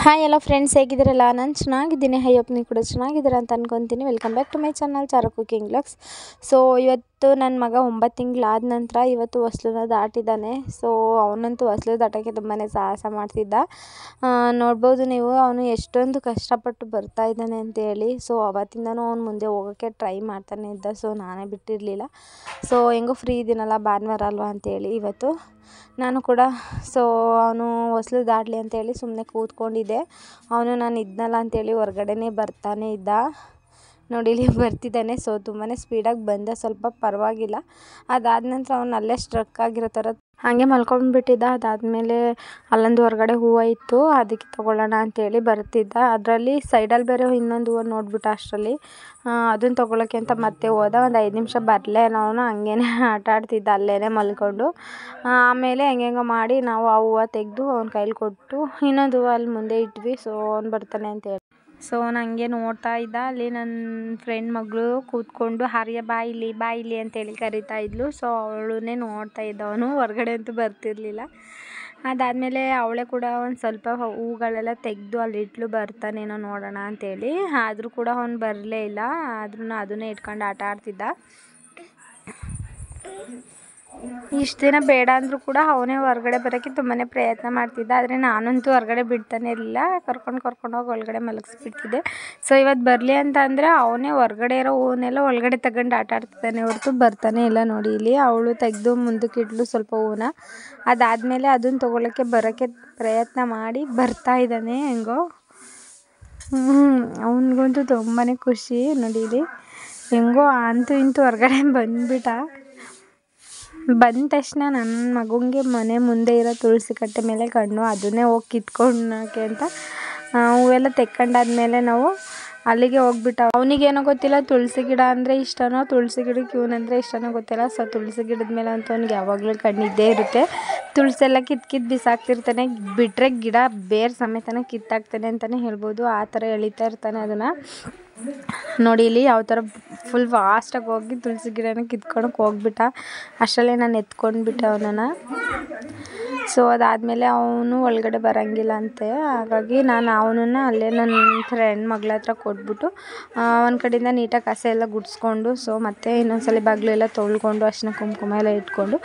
Hi ಎಲ್ಲ friends, ಹೇಗಿದ್ದೀರಲ್ಲ? ನಾನು ಚೆನ್ನಾಗಿದ್ದೀನಿ. ಹೈಯಪ್ ನೀವು ಕೂಡ ಚೆನ್ನಾಗಿದ್ದೀರಾ ಅಂತ ಅನ್ಕೊತೀನಿ. Welcome back to my channel Charu cooking vlogs. So ಇವತ್ತು ನನ್ನ ಮಗ 9 ತಿಂಗಳಾದ ನಂತರ ಇವತ್ತು ಹೊಸ್ಲನ್ನ ದಾಟಿದ್ದಾನೆ. ಸೊ ಅವನಂತೂ ಹೊಸ್ಲು ದಾಟೋಕ್ಕೆ ತುಂಬಾ ಸಾಹಸ ಮಾಡ್ತಿದ್ದ. ನೋಡ್ಬೋದು ನೀವು ಅವನು ಎಷ್ಟೊಂದು ಕಷ್ಟಪಟ್ಟು ಬರ್ತಾ ಇದ್ದಾನೆ ಅಂತೇಳಿ. ಸೊ ಅವತ್ತಿಂದನೂ ಅವ್ನು ಮುಂದೆ ಹೋಗೋಕ್ಕೆ ಟ್ರೈ ಮಾಡ್ತಾನೆ ಇದ್ದ. ಸೊ ನಾನೇ ಬಿಟ್ಟಿರಲಿಲ್ಲ. ಸೊ ಹೆಂಗೋ ಫ್ರೀ ಇದ್ದೀನಲ್ಲ, ಭಾನುವಾರ ಅಲ್ವಾ ಅಂತೇಳಿ ಇವತ್ತು ನಾನು ಕೂಡ ಅವನು ಹೊಸ್ಲು ದಾಟಲಿ ಅಂತೇಳಿ ಸುಮ್ಮನೆ ಕೂತ್ಕೊಂಡಿದ್ದೆ. ಅವನು ನಾನು ಇದ್ನಲ್ಲ ಅಂತೇಳಿ ಹೊರಗಡೆನೇ ಬರ್ತಾನೆ ಇದ್ದ. ನೋಡಿ ಇಲ್ಲಿ ಬರ್ತಿದ್ದಾನೆ. ಸೊ ತುಂಬಾ ಸ್ಪೀಡಾಗಿ ಬಂದ, ಸ್ವಲ್ಪ ಪರವಾಗಿಲ್ಲ. ಅದಾದ ನಂತರ ಅವನು ಅಲ್ಲೇ ಸ್ಟ್ರಕ್ ಆಗಿರೋ ಥರ ಹಾಗೆ ಮಲ್ಕೊಂಡ್ಬಿಟ್ಟಿದ್ದ. ಅದಾದಮೇಲೆ ಅಲ್ಲೊಂದು ಹೊರಗಡೆ ಹೂವು ಇತ್ತು, ಅದಕ್ಕೆ ತೊಗೊಳ್ಳೋಣ ಅಂತೇಳಿ ಬರ್ತಿದ್ದ. ಅದರಲ್ಲಿ ಸೈಡಲ್ಲಿ ಬೇರೆ ಇನ್ನೊಂದು ಹೂವು ನೋಡ್ಬಿಟ್ಟ. ಅಷ್ಟರಲ್ಲಿ ಅದನ್ನು ತೊಗೊಳಕ್ಕೆ ಅಂತ ಮತ್ತೆ ಹೋದ. ಒಂದು 5 ನಿಮಿಷ ಬರಲೇ ಅವನು ಹಂಗೇನೆ ಆಟ ಆಡ್ತಿದ್ದ ಅಲ್ಲೇ ಮಲ್ಕೊಂಡು. ಆಮೇಲೆ ಹೆಂಗೆಂಗೋ ಮಾಡಿ ನಾವು ಆ ಹೂವು ತೆಗೆದು ಅವ್ನ ಕೈಲಿ ಕೊಟ್ಟು ಇನ್ನೊಂದು ಹೂವು ಅಲ್ಲಿ ಮುಂದೆ ಇಟ್ವಿ. ಸೊ ಅವ್ನು ಬರ್ತಾನೆ ಅಂತೇಳಿ. ಸೊ ಅವ್ನು ಹಂಗೆ ನೋಡ್ತಾ ಇದ್ದ. ಅಲ್ಲಿ ನನ್ನ ಫ್ರೆಂಡ್ ಮಗಳು ಕೂತ್ಕೊಂಡು ಹಾರಿಯ ಬಾಯಿಲಿ ಅಂತೇಳಿ ಕರಿತಾ ಇದ್ಲು. ಸೊ ಅವಳನ್ನೇ ನೋಡ್ತಾ ಇದ್ದ ಅವನು, ಹೊರಗಡೆ ಅಂತೂ ಬರ್ತಿರ್ಲಿಲ್ಲ. ಅದಾದಮೇಲೆ ಅವಳೇ ಕೂಡ ಒಂದು ಸ್ವಲ್ಪ ಹೂಗಳೆಲ್ಲ ತೆಗೆದು ಅಲ್ಲಿ ಇಟ್ಲು, ಬರ್ತಾನೇನೋ ನೋಡೋಣ ಅಂತೇಳಿ. ಆದರೂ ಕೂಡ ಅವನು ಬರಲೇ ಇಲ್ಲ. ಆದ್ರೂ ಅದನ್ನೇ ಇಟ್ಕೊಂಡು ಆಟ ಆಡ್ತಿದ್ದ. ಇಷ್ಟು ದಿನ ಬೇಡ ಅಂದರೂ ಕೂಡ ಅವನೇ ಹೊರಗಡೆ ಬರೋಕ್ಕೆ ತುಂಬಾ ಪ್ರಯತ್ನ ಮಾಡ್ತಿದ್ದ. ಆದರೆ ನಾನಂತೂ ಹೊರಗಡೆ ಬಿಡ್ತಾನೆ ಇರಲಿಲ್ಲ. ಕರ್ಕೊಂಡೋಗಿ ಒಳಗಡೆ ಮಲಗಿಸ್ಬಿಡ್ತಿದ್ದೆ. ಸೊ ಇವತ್ತು ಬರಲಿ ಅಂತ ಅಂದರೆ ಅವನೇ ಹೊರಗಡೆ ಇರೋ ಹೂವನ್ನೆಲ್ಲ ಒಳಗಡೆ ತಗೊಂಡು ಆಟ ಆಡ್ತಿದ್ದಾನೆ ಹೊರತು ಬರ್ತಾನೆ ಇಲ್ಲ. ನೋಡಿ ಇಲ್ಲಿ ಅವಳು ತೆಗೆದು ಮುಂದಕ್ಕೆ ಇಡ್ಲು ಸ್ವಲ್ಪ ಹೂವನ್ನ. ಅದಾದಮೇಲೆ ಅದನ್ನು ತೊಗೊಳಕ್ಕೆ ಬರೋಕ್ಕೆ ಪ್ರಯತ್ನ ಮಾಡಿ ಬರ್ತಾ ಇದ್ದಾನೆ ಹೆಂಗೋ. ಅವನಿಗಂತೂ ತುಂಬಾ ಖುಷಿ. ನೋಡಿ ಇಲ್ಲಿ ಹೆಂಗೋ ಅಂತೂ ಇಂತೂ ಹೊರಗಡೆ ಬಂದುಬಿಟ್ಟ. ಬಂದ ತಕ್ಷಣ ನನ್ನ ಮಗುಂಗೆ ಮನೆ ಮುಂದೆ ಇರೋ ತುಳಸಿ ಕಟ್ಟೆ ಮೇಲೆ ಕಣ್ಣು, ಅದನ್ನೇ ಹೋಗಿ ಕಿತ್ಕೊಳ್ಳೋಕ್ಕೆ ಅಂತ ಹೂವೆಲ್ಲ ತೆಕ್ಕೊಂಡಾದ್ಮೇಲೆ ನಾವು ಅಲ್ಲಿಗೆ ಹೋಗ್ಬಿಟ್ಟ. ಅವನಿಗೇನೋ ಗೊತ್ತಿಲ್ಲ ತುಳಸಿ ಗಿಡ ಅಂದರೆ ಇಷ್ಟನೋ, ತುಳಸಿ ಗಿಡಕ್ಕೆ ಇವನಂದರೆ ಇಷ್ಟನೋ ಗೊತ್ತಿಲ್ಲ. ಸೊ ತುಳಸಿ ಗಿಡದ ಮೇಲೆ ಅಂತೂ ಅವ್ನಿಗೆ ಯಾವಾಗಲೂ ಕಣ್ಣಿದ್ದೇ ಇರುತ್ತೆ. ತುಳಸಿ ಎಲ್ಲ ಕಿತ್ತು ಬಿಸಾಕ್ತಿರ್ತಾನೆ. ಬಿಟ್ಟರೆ ಗಿಡ ಬೇರೆ ಸಮೇತನೇ ಕಿತ್ತಾಕ್ತಾನೆ ಅಂತಲೇ ಹೇಳ್ಬೋದು. ಆ ಥರ ಎಳಿತಾ ಇರ್ತಾನೆ ಅದನ್ನು. ನೋಡಿ ಇಲ್ಲಿ ಯಾವ ಥರ ಫುಲ್ ಫಾಸ್ಟಾಗಿ ಹೋಗಿ ತುಳಸಿ ಗಿಡನ ಕಿತ್ಕೊಳಕ್ಕೆ ಹೋಗ್ಬಿಟ್ಟ. ಅಷ್ಟರಲ್ಲೇ ನಾನು ಎತ್ಕೊಂಡ್ಬಿಟ್ಟೆ ಅವನನ್ನು. ಸೊ ಅದಾದಮೇಲೆ ಅವನು ಒಳಗಡೆ ಬರೋಂಗಿಲ್ಲ ಅಂತೆ. ಹಾಗಾಗಿ ನಾನು ಅವನನ್ನು ಅಲ್ಲೇ ನನ್ನ ಫ್ರೆಂಡ್ ಮಗಳ ಹತ್ರ ಕೊಟ್ಬಿಟ್ಟು ಒಂದು ಕಡೆಯಿಂದ ನೀಟಾಗಿ ಕಸ ಎಲ್ಲ ಗುಡಿಸ್ಕೊಂಡು, ಸೊ ಮತ್ತೆ ಇನ್ನೊಂದ್ಸಲ ಬಾಗಿಲು ಎಲ್ಲ ತೊಳ್ಕೊಂಡು ಅರಿಶಿನ ಕುಂಕುಮ ಎಲ್ಲ ಇಟ್ಕೊಂಡು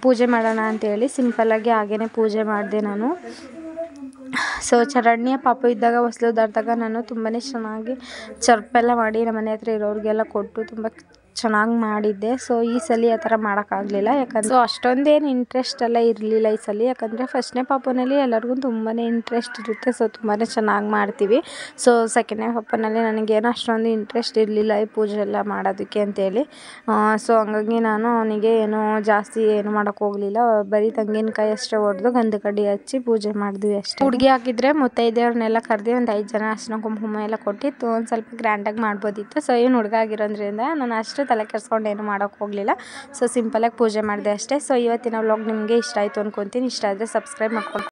ಪೂಜೆ ಮಾಡೋಣ ಅಂತೇಳಿ ಸಿಂಪಲ್ಲಾಗಿ ಹಾಗೇ ಪೂಜೆ ಮಾಡಿದೆ ನಾನು. ಸೊ ಚರಣ್ಯ ಪಾಪು ಇದ್ದಾಗ ಹೊಸ್ಲು ದಾಟಿದಾಗ ನಾನು ತುಂಬಾ ಚೆನ್ನಾಗಿ ಚರ್ಪೆಲ್ಲ ಮಾಡಿ ನಮ್ಮ ಮನೆ ಹತ್ರ ಇರೋರಿಗೆಲ್ಲ ಕೊಟ್ಟು ತುಂಬ ಚೆನ್ನಾಗಿ ಮಾಡಿದ್ದೆ. ಸೊ ಈ ಸಲ ಆ ಥರ ಮಾಡೋಕ್ಕಾಗಲಿಲ್ಲ, ಯಾಕಂದರೆ ಅಷ್ಟೊಂದೇನು ಇಂಟ್ರೆಸ್ಟ್ ಎಲ್ಲ ಇರಲಿಲ್ಲ ಈ ಸಲ. ಯಾಕಂದರೆ ಫಸ್ಟ್ನೇ ಪಾಪುನಲ್ಲಿ ಎಲ್ಲರಿಗೂ ತುಂಬಾ ಇಂಟ್ರೆಸ್ಟ್ ಇರುತ್ತೆ. ಸೊ ತುಂಬಾ ಚೆನ್ನಾಗಿ ಮಾಡ್ತೀವಿ. ಸೊ ಸೆಕೆಂಡ್ನೇ ಪಾಪುನಲ್ಲಿ ನನಗೇನೋ ಅಷ್ಟೊಂದು ಇಂಟ್ರೆಸ್ಟ್ ಇರಲಿಲ್ಲ ಈ ಪೂಜೆ ಎಲ್ಲ ಮಾಡೋದಕ್ಕೆ ಅಂತೇಳಿ. ಸೊ ಹಂಗಾಗಿ ನಾನು ಅವನಿಗೆ ಏನೋ ಜಾಸ್ತಿ ಏನು ಮಾಡೋಕ್ಕೆ ಹೋಗಲಿಲ್ಲ. ಬರೀ ತೆಂಗಿನಕಾಯಿ ಅಷ್ಟೇ ಹೊಡೆದು ಗಂಧ ಕಡ್ಡಿ ಹಚ್ಚಿ ಪೂಜೆ ಮಾಡಿದ್ವಿ ಅಷ್ಟೇ. ಹುಡುಗಿ ಹಾಕಿದ್ರೆ ಮುತ್ತೈದೆಯವ್ರನ್ನೆಲ್ಲ ಕರೆದು ಒಂದು 5 ಜನ ಅರಿಶಿನ ಕುಂಕುಮ ಎಲ್ಲ ಕೊಟ್ಟಿತ್ತು. ಒಂದು ಸ್ವಲ್ಪ ಗ್ರ್ಯಾಂಡಾಗಿ ಮಾಡ್ಬೋದಿತ್ತು. ಸೊ ಏನು ಹುಡುಗ ಆಗಿರೋದ್ರಿಂದ ನಾನು ಅಷ್ಟು ತಲೆ ಕೆಡಿಸ್ಕೊಂಡು ಏನು ಮಾಡೋಕ್ಕೆ ಹೋಗಲಿಲ್ಲ. ಸೊ ಸಿಂಪಲಾಗಿ ಪೂಜೆ ಮಾಡಿದೆ ಅಷ್ಟೇ. ಸೊ ಇವತ್ತಿನ ವ್ಲಾಗ್ ನಿಮಗೆ ಇಷ್ಟ ಆಯಿತು ಅನ್ಕೊತೀನಿ. ಇಷ್ಟ ಆದರೆ ಸಬ್ಸ್ಕ್ರೈಬ್ ಮಾಡ್ಕೊಂಡು